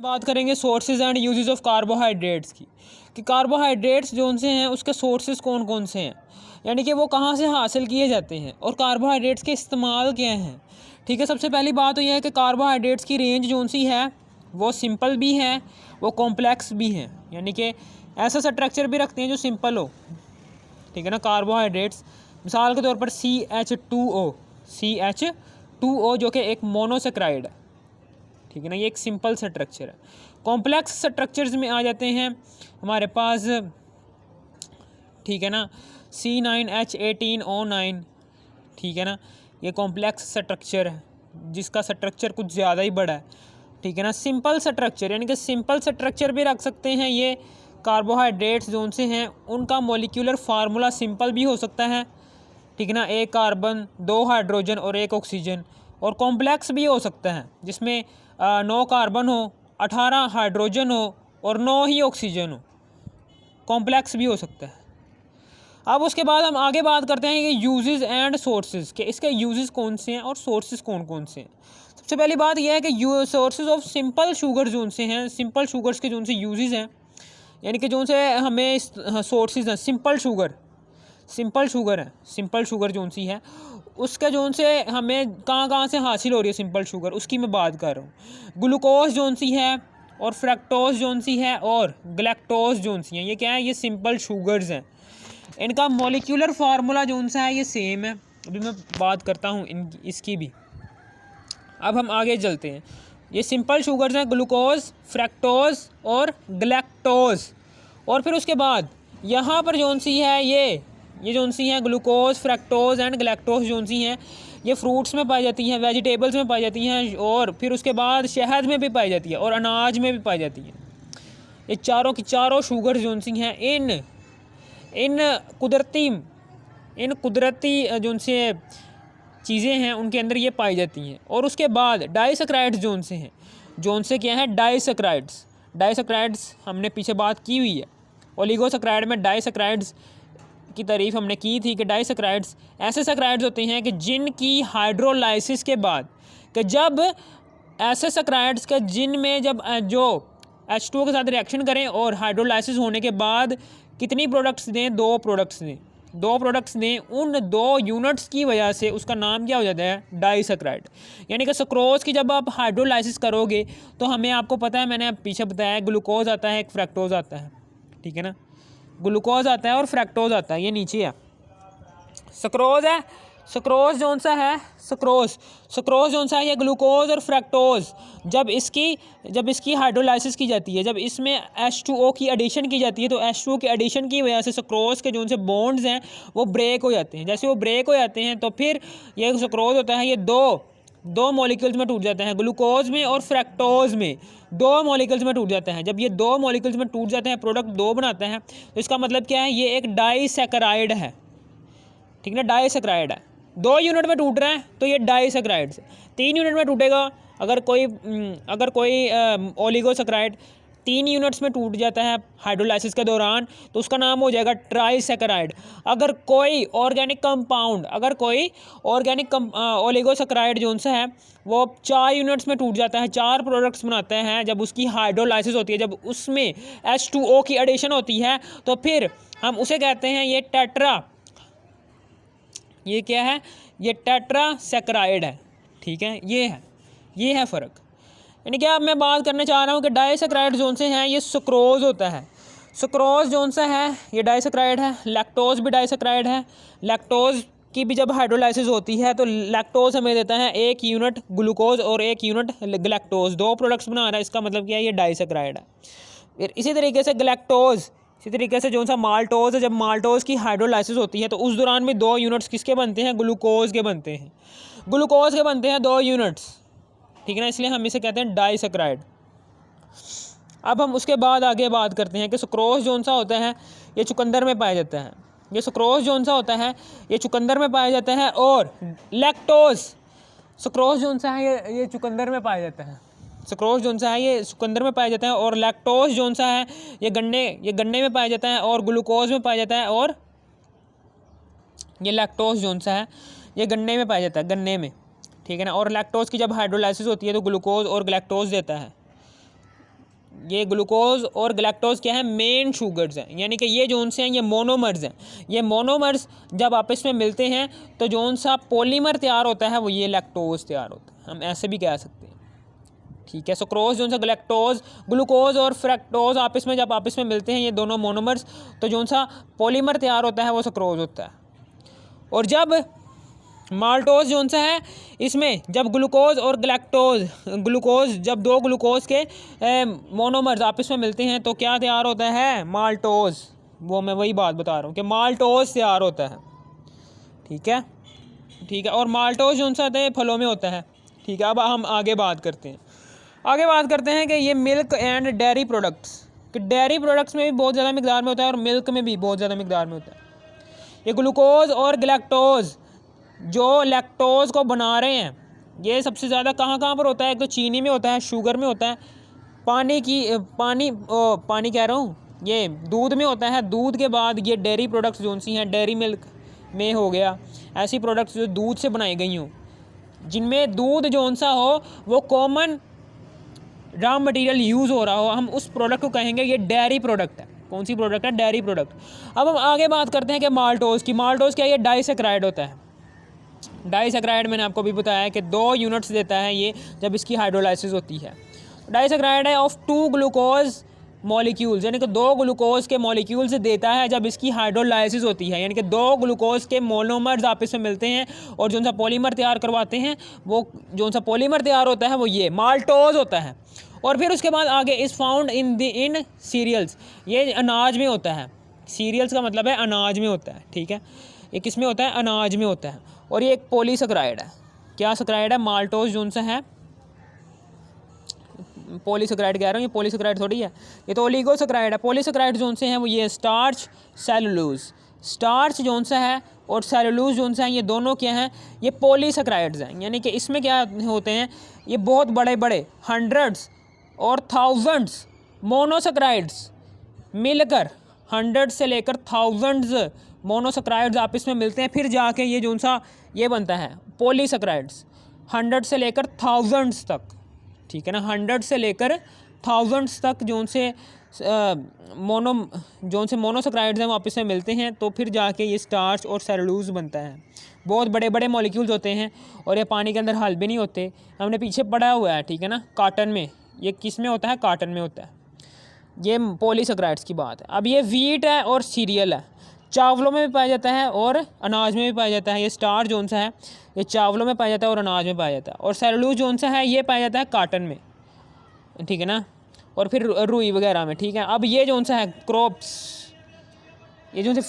बात करेंगे sources and uses of carbohydrates की, कि कार्बोहाइड्रेट्स जो उनसे हैं उसके सोर्सेज कौन कौन से हैं, यानी कि वो कहाँ से हासिल किए जाते हैं और कार्बोहाइड्रेट्स के इस्तेमाल क्या हैं। ठीक है, सबसे पहली बात तो यह है कि कार्बोहाइड्रेट्स की रेंज जो सी है वो सिंपल भी है, वो कॉम्प्लेक्स भी है, यानी कि ऐसा स्ट्रक्चर भी रखते हैं जो सिंपल हो। ठीक है ना, कार्बोहाइड्रेट्स मिसाल के तौर पर CH2O जो कि एक मोनोसेक्राइड है। ठीक है ना, ये एक सिंपल स्ट्रक्चर है। कॉम्प्लेक्स स्ट्रक्चर्स में आ जाते हैं हमारे पास, ठीक है ना, C9H18O9। ठीक है ना, ये कॉम्प्लेक्स स्ट्रक्चर है जिसका स्ट्रक्चर कुछ ज़्यादा ही बड़ा है। ठीक है ना, सिंपल स्ट्रक्चर यानी कि सिंपल स्ट्रक्चर भी रख सकते हैं ये कार्बोहाइड्रेट्स जो उनसे हैं, उनका मॉलिक्यूलर फार्मूला सिंपल भी हो सकता है। ठीक है ना, एक कार्बन, 2 हाइड्रोजन और 1 ऑक्सीजन। और कॉम्प्लेक्स भी हो सकता है जिसमें 9 कार्बन हो, 18 हाइड्रोजन हो और 9 ही ऑक्सीजन हो। कॉम्प्लेक्स भी हो सकता है। अब उसके बाद हम आगे बात करते हैं कि यूजेस एंड सोर्सेज के, इसके यूजेस कौन से हैं और सोर्सेज कौन कौन से हैं। सबसे पहली बात यह है कि सोर्सेज ऑफ सिंपल शुगर जो उनसे हैं, सिंपल शुगर्स के जो उनसे यूजेस हैं, यानी कि जो उनसे हमें सोर्सेज हैं, सिंपल शुगर है, सिंपल शुगर जो सी है उसका जो उनसे हमें कहाँ से हासिल हो रही है सिंपल शुगर, उसकी मैं बात कर रहा हूँ। ग्लूकोज जो सी है और फ्रक्टोज जो सी है और ग्लैक्टोज जो सी है, ये क्या है, ये सिंपल शुगर्स हैं। इनका मॉलिक्यूलर फार्मूला जो उनसा है ये सेम है। अभी मैं बात करता हूँ इसकी भी। अब हम आगे चलते हैं। ये सिंपल शुगर्स हैं, ग्लूकोज, फ्रक्टोज और ग्लैक्टोज। और फिर उसके बाद यहाँ पर जो सी है ये जो सी हैं ग्लूकोज, फ्रक्टोज एंड ग्लैक्टोज जो सी हैं, ये फ्रूट्स में पाई जाती हैं, वेजिटेबल्स में पाई जाती हैं और फिर उसके बाद शहद में भी पाई जाती है और अनाज में भी पाई जाती हैं। ये चारों की चारों शुगर जो सी हैं इन कुदरती जो से चीज़ें हैं उनके अंदर ये पाई जाती हैं। और उसके बाद डाइसैकराइड्स जो से हैं, जो से क्या है, डाइसैकराइड्स हमने पीछे बात की हुई है। ओलिगोसैकराइड में डाइसैकराइड्स की तारीफ हमने की थी कि डाइसैकराइड्स ऐसे सैकराइड्स होते हैं कि जिनकी हाइड्रोलाइसिस के बाद, कि जब ऐसे सैकराइड्स के जिनमें जब जो H2O के साथ रिएक्शन करें और हाइड्रोलाइसिस होने के बाद कितनी प्रोडक्ट्स दें, 2 प्रोडक्ट्स दें, उन 2 यूनिट्स की वजह से उसका नाम क्या हो जाता है, डाइसैकराइड। यानी कि सुक्रोज की जब आप हाइड्रोलाइसिस करोगे तो हमें, आपको पता है, मैंने पीछे बताया, ग्लूकोज आता है, एक फ्रक्टोज आता है। ठीक है ना, ग्लूकोज आता है और फ्रक्टोज आता है, ये नीचे है। सुक्रोज है, सुक्रोज जो सा है, सुक्रोज जो सा है, ये ग्लूकोज और फ्रक्टोज जब इसकी हाइड्रोलाइसिस की जाती है, जब इसमें H2O की एडिशन की जाती है, तो H2O की एडिशन की वजह से सुक्रोज के जो से बॉन्ड्स हैं वो ब्रेक हो जाते हैं। जैसे वो ब्रेक हो जाते हैं तो फिर ये सुक्रोज होता है, ये दो मॉलिक्यूल्स में टूट जाता है, ग्लूकोज में और फ्रक्टोज में 2 मॉलिक्यूल्स में टूट जाता है। जब ये 2 मॉलिक्यूल्स में टूट जाते हैं, प्रोडक्ट 2 बनाता है, तो इसका मतलब क्या है, ये एक डाइसैकराइड है। ठीक है ना, डाइसैकराइड है। 2 यूनिट में टूट रहा है तो ये डाइसैकराइड्स। 3 यूनिट में टूटेगा, अगर कोई ओलिगोसैकराइड 3 यूनिट्स में टूट जाता है हाइड्रोलाइसिस के दौरान, तो उसका नाम हो जाएगा ट्राइसैकराइड। अगर कोई ऑर्गेनिक ओलिगोसैकराइड जो सा है वो 4 यूनिट्स में टूट जाता है, 4 प्रोडक्ट्स बनाते हैं, जब उसकी हाइड्रोलाइसिस होती है, जब उसमें H2O की एडिशन होती है, तो फिर हम उसे कहते हैं ये क्या है, ये टेट्रासैकराइड है। ठीक है, ये है फ़र्क। यानी कि अब मैं बात करने चाह रहा हूँ कि डाइसैकराइड जोन से हैं, ये सुक्रोज होता है। सुक्रोज जोन सा है ये डाइसैकराइड है। लैक्टोज भी डाइसैकराइड है। लैक्टोज की भी जब हाइड्रोलाइसिस होती है तो लैक्टोज हमें देता है 1 यूनिट ग्लूकोज और 1 यूनिट ग्लैक्टोज, 2 प्रोडक्ट्स बना रहा है, इसका मतलब क्या है, ये डाइसैकराइड है। फिर इसी तरीके से जो सा माल्टोज है, जब माल्टोज की हाइड्रोलाइसिस होती है तो उस दौरान भी 2 यूनिट्स किसके बनते हैं, ग्लूकोज के बनते हैं। 2 यूनिट्स। ठीक है ना, इसलिए हम इसे कहते हैं डाइसैकराइड। अब हम उसके बाद आगे बात करते हैं कि सुक्रोज जो सा होता है ये चुकंदर में पाया जाता है। ये सुक्रोज जो सा होता है ये चुकंदर में पाया जाता है। और लैक्टोज, सुक्रोज जो सा है ये चुकंदर में पाया जाता है। सुक्रोज जो सा है ये चुकंदर में पाया जाता है। और लैक्टोज जो सा है ये गन्ने में पाया जाता है और ग्लूकोज में पाया जाता है। और ये लैक्टोज जो सा है ये गन्ने में पाया जाता है, गन्ने में। ठीक है ना, और लैक्टोज की जब हाइड्रोलाइसिस होती है तो ग्लूकोज और ग्लैक्टोज देता है। ये ग्लूकोज और गैलेक्टोज क्या है, मेन शुगर्स हैं, यानी कि ये जोन से हैं ये मोनोमर्स हैं। ये मोनोमर्स जब आपस में मिलते हैं तो जोन सा पॉलीमर तैयार होता है वो ये लैक्टोज तैयार होता है, हम ऐसे भी कह सकते हैं, ठीक है। सुक्रोज जोन सा गैलेक्टोज, ग्लूकोज और फ्रक्टोज आपस में जब आपस में मिलते हैं ये दोनों मोनोमर्स, तो जोन सा पॉलीमर तैयार होता है वो सुक्रोज होता है। और जब माल्टोज जोन सा है इसमें जब ग्लूकोज और ग्लूकोज जब दो ग्लूकोज के मोनोमर्स आपस में मिलते हैं तो क्या तैयार होता है, माल्टोज। वो मैं वही बात बता रहा हूँ कि माल्टोज तैयार होता है, ठीक है, ठीक है। और माल्टोज जोन सा होता है फलों में होता है, ठीक है। अब हम आगे बात करते हैं कि ये मिल्क एंड डेयरी प्रोडक्ट्स, कि डेयरी प्रोडक्ट्स में भी बहुत ज़्यादा मिकदार में होता है और मिल्क में भी बहुत ज़्यादा मिकदार में होता है। ये ग्लूकोज और गैलेक्टोज जो लैक्टोज को बना रहे हैं ये सबसे ज़्यादा कहाँ पर होता है, एक तो चीनी में होता है, शुगर में होता है, पानी कह रहा हूँ, ये दूध में होता है। दूध के बाद ये डेयरी प्रोडक्ट्स जो सी हैं, डेयरी मिल्क में हो गया, ऐसी प्रोडक्ट्स जो दूध से बनाई गई हों, जिनमें दूध जौन सा हो वो कॉमन रॉ मटेरियल यूज़ हो रहा हो, हम उस प्रोडक्ट को कहेंगे ये डेयरी प्रोडक्ट है। कौन सी प्रोडक्ट है, डेयरी प्रोडक्ट। अब हम आगे बात करते हैं कि माल्टोज की। माल्टोज क्या है, ये डाइसैकेराइड होता है। डाइसैकेराइड मैंने आपको भी बताया कि 2 यूनिट्स देता है ये जब इसकी हाइड्रोलाइसिस होती है। डाइसैकेराइड है ऑफ 2 ग्लूकोज मॉलिक्यूल्स, यानी कि 2 ग्लूकोज के मॉलिक्यूल से देता है जब इसकी हाइड्रोलाइसिस होती है, यानी कि 2 ग्लूकोज के मोनोमर्स आपस में मिलते हैं और जो सा पॉलीमर तैयार करवाते हैं, वो जो सा पॉलीमर तैयार होता है वो ये माल्टोज होता है। और फिर उसके बाद आगे इज़ फाउंड इन सीरियल्स, ये अनाज में होता है। सीरियल्स का मतलब है अनाज में होता है, ठीक है। ये किस में होता है, अनाज में होता है। और ये एक पॉलीसैकेराइड है। क्या सैकेराइड है, माल्टोज जोन सा है, पॉलीसैकेराइड कह रहा हूँ, ये पॉलीसैकेराइड थोड़ी है, ये तो ओलिगोसैकेराइड है। पॉलीसैकेराइड जोन से हैं वो ये स्टार्च, सेलुलोज। स्टार्च जोन सा है और सेलुलोज जोन सा है, ये दोनों क्या हैं, ये पॉलीसैकेराइड्स हैं। यानी कि इसमें क्या होते हैं, ये बहुत बड़े बड़े हंड्रेड्स और थाउजेंड्स मोनोसैकेराइड्स मिलकर, 100 से लेकर थाउजेंड्स मोनोसैकेराइड्स आपस में मिलते हैं, फिर जाके ये जोन सा ये बनता है पॉलीसैकेराइड्स, 100 से लेकर थाउजेंड्स तक, ठीक है ना। 100 से लेकर थाउजेंड्स तक जोन से मोनोसैकेराइड्स हैं वो आपस में मिलते हैं, तो फिर जाके ये स्टार्च और सेलुलोज बनता है। बहुत बड़े बड़े मॉलिक्यूल्स होते हैं और ये पानी के अंदर हल भी नहीं होते, हमने पीछे पढ़ा हुआ है, ठीक है ना। कॉटन में, ये किस में होता है, कॉटन में होता है। ये पॉलीसैकेराइड्स की बात है। अब ये वीट है और सीरियल है, चावलों में भी पाया जाता है और अनाज में भी पाया जाता है। ये स्टार्च जोन सा है ये चावलों में पाया जाता है और अनाज में पाया जाता है। और सेलुलोज जोन सा है ये पाया जाता है कॉटन में, ठीक है ना, और फिर रुई वगैरह में, ठीक है। अब ये जोन सा है क्रॉप्स, ये जो सी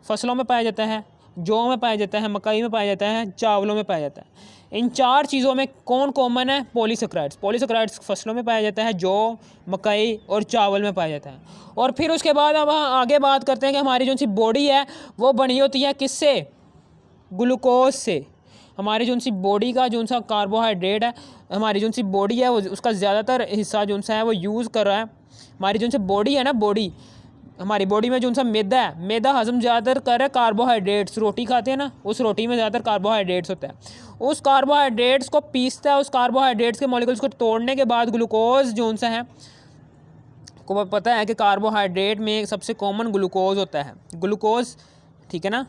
फसलों में पाया जाता है, जौ में पाया जाता है, मकई में पाया जाता है, चावलों में पाया जाता है। इन 4 चीज़ों में कौन कॉमन है, पॉलीसैकेराइड्स। पॉलीसैकेराइड्स फसलों में पाया जाता है, जौ, मकई और चावल में पाया जाता है। और फिर उसके बाद अब आगे बात करते हैं कि हमारी जो सी बॉडी है वो बनी होती है किससे, ग्लूकोज से। हमारी जो सी बॉडी का जो सा कार्बोहाइड्रेट है, हमारी जो सी बॉडी है वो उसका ज़्यादातर हिस्सा जो सा है वो यूज़ कर रहा है। हमारी जो सी बॉडी है ना, बॉडी, हमारी बॉडी में जो सा मैदा है, मैदा हजम ज़्यादातर कर रहा है कार्बोहाइड्रेट्स। रोटी खाते हैं ना, उस रोटी में ज़्यादातर कार्बोहाइड्रेट्स होता है। उस कार्बोहाइड्रेट्स को पीसता है, उस कार्बोहाइड्रेट्स के मॉलिक्यूल्स को तोड़ने के बाद ग्लूकोज जो सा है, को पता है कि कार्बोहाइड्रेट में सबसे कॉमन ग्लूकोज होता है, ग्लूकोज, ठीक है ना,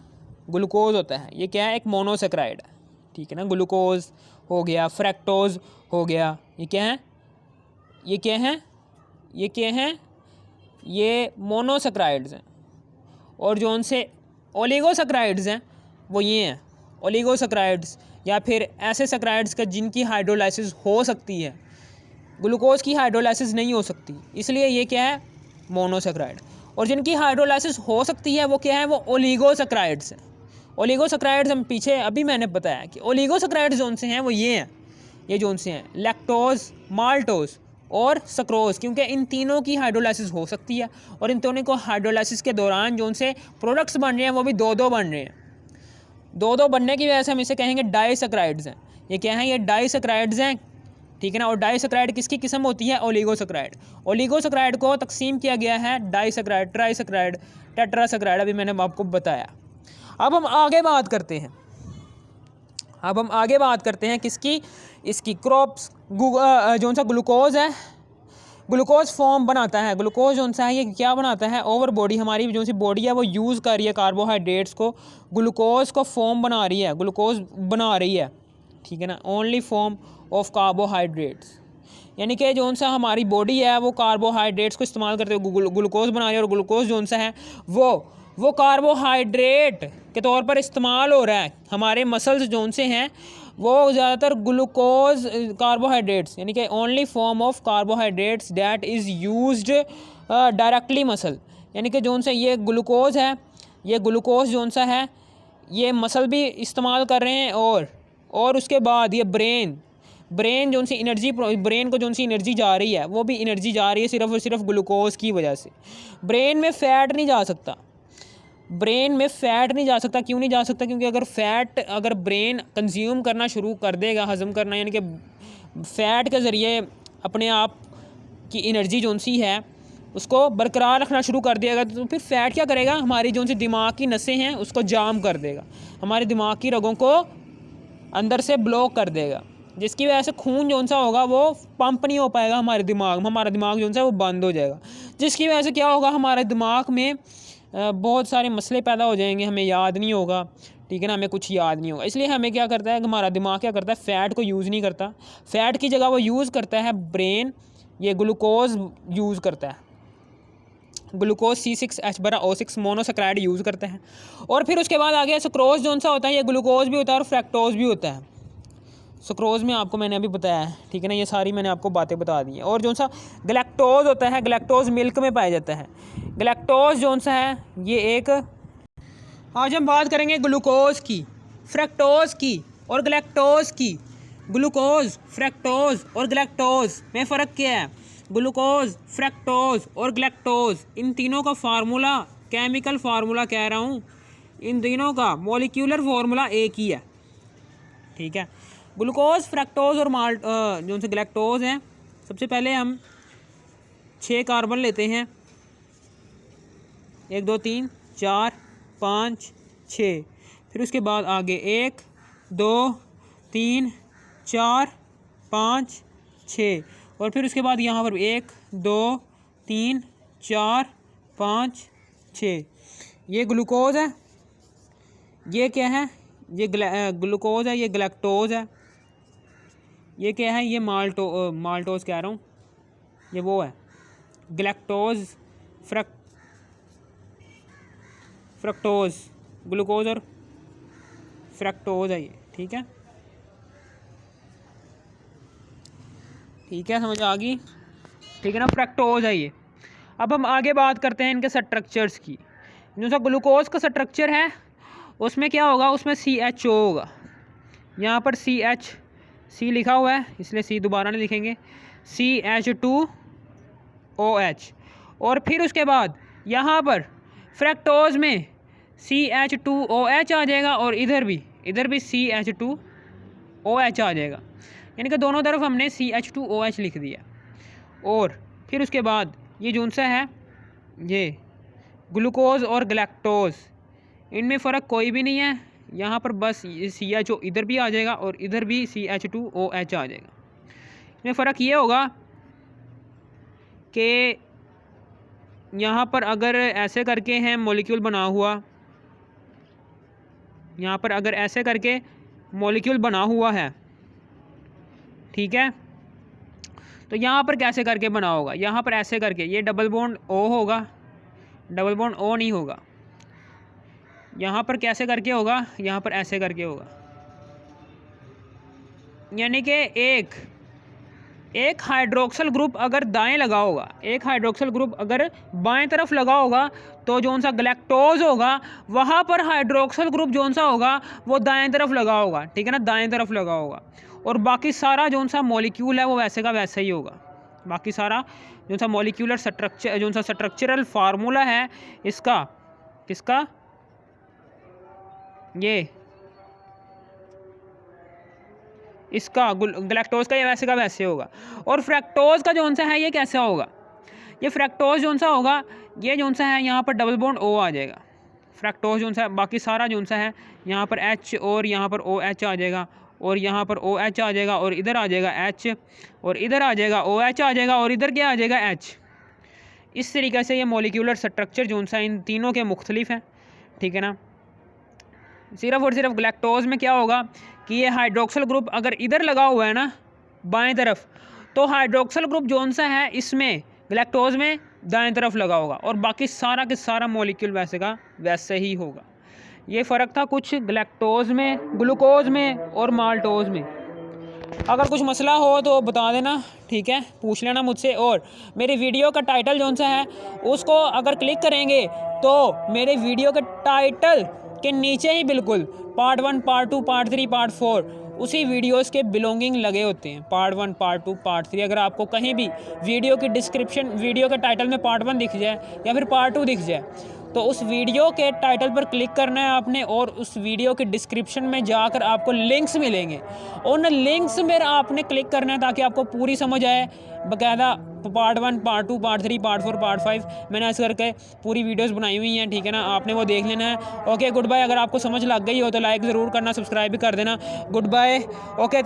ग्लूकोज होता है। ये क्या है, एक मोनोसैकेराइड है, ठीक है ना। ग्लूकोज हो गया, फ्रक्टोज हो गया, ये क्या है, ये क्या है, ये क्या है, ये मोनोसैकेराइड्स हैं। और जो उनसे ओलिगोसैकेराइड्स हैं वो ये हैं, ओलिगोसैकेराइड्स या फिर ऐसे सैकेराइड्स का जिनकी हाइड्रोलाइसिस हो सकती है, ग्लूकोज की हाइड्रोलाइसिस नहीं हो सकती, इसलिए ये क्या है, मोनोसैकेराइड। और जिनकी हाइड्रोलाइसिस हो सकती है वो क्या है, वो ओलिगोसैकेराइड्स हैं। ओलिगोसैकेराइड्स हम पीछे अभी मैंने बताया कि ओलिगोसैकेराइड्स जोन से हैं वो ये हैं, ये जोन से हैं लैक्टोज, माल्टोज और सक्रोज, क्योंकि इन तीनों की हाइड्रोलाइसिस हो सकती है। और इन तीनों को हाइड्रोलाइसिस के दौरान जो उनसे प्रोडक्ट्स बन रहे हैं वो भी 2-2 बन रहे हैं। 2-2 बनने की वजह से हम इसे कहेंगे डाइसैकेराइड्स हैं। ये क्या है, ये डाइसैकेराइड्स हैं, ठीक है ना। और डाइसैकेराइड किसकी किस्म होती है, ओलिगोसैकेराइड। ओलिगोसैकेराइड को तकसीम किया गया है डाइसैकेराइड, ट्राइसैकेराइड, टेट्रासैकेराइड, अभी मैंने आपको बताया। अब हम आगे बात करते हैं, अब हम आगे बात करते हैं किसकी, इसकी क्रॉप्स, जो सा ग्लूकोज है, ग्लूकोज फॉर्म बनाता है। ग्लूकोज जो सा है ये क्या बनाता है, ओवर बॉडी, हमारी जो सी बॉडी है वो यूज़ कर रही है कार्बोहाइड्रेट्स को, ग्लूकोज को फॉर्म बना रही है, ग्लूकोज बना रही है, ठीक है ना, ओनली फॉर्म ऑफ कार्बोहाइड्रेट्स। यानी कि जो सा हमारी बॉडी है वो कार्बोहाइड्रेट्स को इस्तेमाल करते हुए ग्लूकोज बना रही है, और ग्लूकोज जो सा है वो कार्बोहाइड्रेट के तौर पर इस्तेमाल हो रहा है। हमारे मसल्स जो से हैं वो ज़्यादातर ग्लूकोज कार्बोहाइड्रेट्स, यानी कि only form of carbohydrates that is used directly muscle, यानी कि जो सा ये ग्लूकोज है, ये ग्लूकोज जो सा है ये मसल भी इस्तेमाल कर रहे हैं, और उसके बाद ये ब्रेन जो सी एनर्जी, ब्रेन को जो सी एनर्जी जा रही है वो भी एनर्जी जा रही है सिर्फ और सिर्फ ग्लूकोज की वजह से। ब्रेन में फ़ैट नहीं जा सकता, ब्रेन में फ़ैट नहीं जा सकता। क्यों नहीं जा सकता? क्योंकि अगर ब्रेन कंज्यूम करना शुरू कर देगा, हज़म करना, यानी कि फ़ैट के ज़रिए अपने आप की एनर्जी जो सी है उसको बरकरार रखना शुरू कर देगा, तो फिर फ़ैट क्या करेगा, हमारी जो सी दिमाग की नसें हैं उसको जाम कर देगा, हमारे दिमाग की रगों को अंदर से ब्लॉक कर देगा, जिसकी वजह से खून जो सा होगा वो पंप नहीं हो पाएगा हमारे दिमाग में, हमारा दिमाग जो सा वो बंद हो जाएगा, जिसकी वजह से क्या होगा, हमारे दिमाग में बहुत सारे मसले पैदा हो जाएंगे, हमें याद नहीं होगा, ठीक है ना, हमें कुछ याद नहीं होगा। इसलिए हमें क्या करता है, हमारा दिमाग क्या करता है, फ़ैट को यूज़ नहीं करता, फ़ैट की जगह वो यूज़ करता है ब्रेन, ये ग्लूकोज यूज़ करता है, ग्लूकोज C6H12O6 मोनोसेक्राइड यूज़ करते हैं। और फिर उसके बाद आगे सुक्रोज जो सा होता है, ये ग्लूकोज भी होता है और फ्रैक्टोज भी होता है। सुक्रोज में आपको मैंने अभी बताया है, ठीक है ना, ये सारी मैंने आपको बातें बता दी हैं। और जो सा गलैक्टोज होता है, गलैक्टोज मिल्क में पाया जाता है। गलैक्टोज जो सा है ये एक, आज हम बात करेंगे ग्लूकोज की, फ्रैक्टोज की और गलैक्टोज की। ग्लूकोज, फ्रैक्टोज और गलैक्टोज में फ़र्क क्या है? ग्लूकोज, फ्रैक्टोज और गलैक्टोज, इन तीनों का फार्मूला, केमिकल फार्मूला कह रहा हूँ, इन तीनों का मॉलिक्यूलर फार्मूला एक ही है, ठीक है। ग्लूकोज, फ्रैक्टोज और जो से गलैक्टोज हैं, सबसे पहले हम 6 कार्बन लेते हैं, 1 2 3 4 5 6, फिर उसके बाद आगे 1 2 3 4 5 6, और फिर उसके बाद यहाँ पर 1 2 3 4 5 6, ये ग्लूकोज है, ये क्या है, ये ग्लूकोज है, ये गलैक्टोज है, ये क्या है, ये माल्टोज कह रहा हूँ, ये वो है गलैक्टोज, फ्रक्टोज, ग्लूकोज और फ्रक्टोज है ये, ठीक है, ठीक है, समझ आ गई, ठीक है ना, फ्रक्टोज है ये। अब हम आगे बात करते हैं इनके स्ट्रक्चर्स की। जो सा ग्लूकोज का स्ट्रक्चर है उसमें क्या होगा, उसमें CHO होगा, यहाँ पर C लिखा हुआ है इसलिए C दोबारा नहीं लिखेंगे, CH2OH, और फिर उसके बाद यहाँ पर फ्रैक्टोज में CH2OH आ जाएगा, और इधर भी CH2OH आ जाएगा, यानी कि दोनों तरफ हमने CH2OH लिख दिया। और फिर उसके बाद ये जो सा है, ये ग्लूकोज और गलैक्टोज, इनमें फ़र्क कोई भी नहीं है, यहाँ पर बस CHO इधर भी आ जाएगा और इधर भी CH2OH आ जाएगा। इसमें फ़र्क ये होगा कि यहाँ पर अगर ऐसे करके है मॉलिक्यूल बना हुआ, यहाँ पर अगर ऐसे करके मॉलिक्यूल बना हुआ है, ठीक है, तो यहाँ पर कैसे करके बना होगा, यहाँ पर ऐसे करके, ये डबल बॉन्ड O होगा, डबल बॉन्ड O नहीं होगा, यहाँ पर कैसे करके होगा, यहाँ पर ऐसे करके होगा, यानी कि एक हाइड्रोक्सल ग्रुप अगर दाएं लगा होगा, एक हाइड्रोक्सल ग्रुप अगर बाएं तरफ लगा होगा, तो जो सा गलैक्टोज होगा वहाँ पर हाइड्रोक्सल ग्रुप जो सा होगा वो दाएं तरफ लगा होगा, ठीक है ना, दाएं तरफ लगा होगा, और बाकी सारा जो सा मॉलिक्यूल है वो वैसे का वैसा ही होगा। बाकी सारा जो सा मॉलिक्यूलर स्ट्रक्चर, जो सा स्ट्रक्चरल फार्मूला है इसका, किसका, ये इसका गलैक्टोज का, ये वैसे का वैसे होगा। और फ्रैक्टोज का जो सा है ये कैसा होगा, ये फ्रैक्टोज जो सा होगा, ये जो सा है यहाँ पर डबल बॉन्ड O आ जाएगा, फ्रैक्टोज जो सा, बाकी सारा जो सा है यहाँ पर H और यहाँ पर OH आ जाएगा, और यहाँ पर OH आ जाएगा और इधर आ जाएगा H और इधर आ जाएगा OH आ जाएगा और इधर क्या आ जाएगा H। इस तरीके से ये मॉलिक्यूलर स्ट्रक्चर जो सा इन तीनों के मुख्तलिफ हैं, ठीक है ना। सिर्फ और सिर्फ ग्लैक्टोज में क्या होगा कि ये हाइड्रोक्सल ग्रुप अगर इधर लगा हुआ है ना बाएं तरफ, तो हाइड्रोक्सल ग्रुप जो सा है इसमें ग्लैक्टोज में दाएं तरफ लगा होगा और बाकी सारा के सारा मॉलिक्यूल वैसे का वैसे ही होगा। ये फ़र्क था कुछ ग्लैक्टोज में, ग्लूकोज में और माल्टोज में। अगर कुछ मसला हो तो बता देना, ठीक है, पूछ लेना मुझसे। और मेरी वीडियो का टाइटल जो सा है उसको अगर क्लिक करेंगे तो मेरे वीडियो के टाइटल के नीचे ही बिल्कुल पार्ट 1, पार्ट 2, पार्ट 3, पार्ट 4 उसी वीडियोस के बिलोंगिंग लगे होते हैं। Part 1, part 2, part 3। अगर आपको कहीं भी वीडियो की डिस्क्रिप्शन, वीडियो के टाइटल में पार्ट 1 दिख जाए या फिर पार्ट 2 दिख जाए, तो उस वीडियो के टाइटल पर क्लिक करना है आपने और उस वीडियो के डिस्क्रिप्शन में जाकर आपको लिंक्स मिलेंगे। उन लिंक्स में आपने क्लिक करना है ताकि आपको पूरी समझ आए बाकायदा। Part 1, part 2, part 3, part 4, part 5 मैंने ऐसे करके पूरी वीडियोस बनाई हुई हैं, ठीक है ना। आपने वो देख लेना है। Okay, goodbye. अगर आपको समझ लग गई हो तो लाइक ज़रूर करना, सब्सक्राइब भी कर देना। Goodbye. ओके।